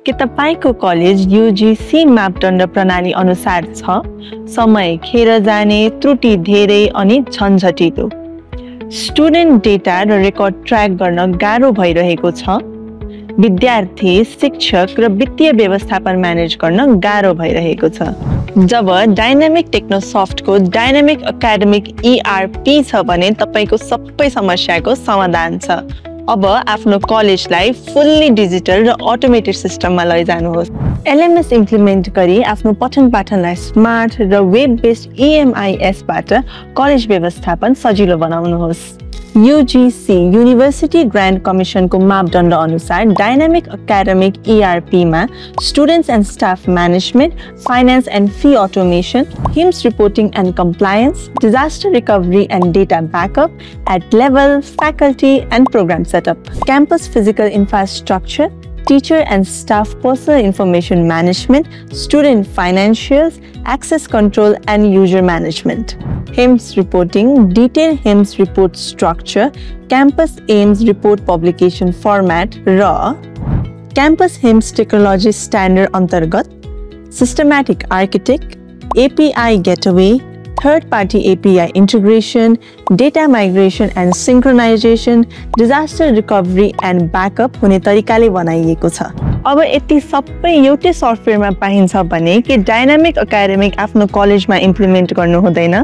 के तपाईको college UGC मापदण्ड प्रणाली अनुसार छ? समय खेर जाने, त्रुटि धेरै अनि झन्झटिलो। स्टुडेन्ट डेटा र रेकर्ड ट्र्याक गर्न गाह्रो भइरहेको छ। विद्यार्थी, शिक्षक र वित्तीय व्यवस्थापन म्यानेज गर्न गाह्रो भइरहेको छ। जब डाइनामिक टेक्नोसफ्टको डाइनामिक एकाडेमिक ERP छ भने तपाईको सबै समस्याको समाधान छ। अब आफ्नो कलेजलाई फुल्ली डिजिटल र अटोमेटेड सिस्टममा लैजानुहोस्। LMS इम्प्लिमेन्ट गरी आफ्नो पठन पाठनलाई स्मार्ट र वेब बेस्ड EMIS बाट कलेज व्यवस्थापन सजिलो बनाउनुहोस्। UGC युनिभर्सिटी ग्रान्ड कमिसनको मापदण्ड अनुसार डाइनामिक एकाडेमिक ERP मा students and staff management, finance and fee automation, HIMSS reporting and compliance, disaster recovery and data backup at level, faculty and programme setup, campus physical infrastructure, teacher and staff personal information management, student financials, access control and user management. HIMSS reporting, detailed HIMSS report structure, campus aims report publication format, raw, campus HIMSS technology standard antargat, systematic architect, API gateway, third-party API integration, data migration and synchronization, disaster recovery and backup हुने तरिकाले बनाइएको छ। अब यति सबै एउटै सफ्टवेयरमा पाइन्छ भने के डाइनामिक एकाडेमिक आफ्नो कलेजमा इम्प्लिमेन्ट गर्नु हुँदैन?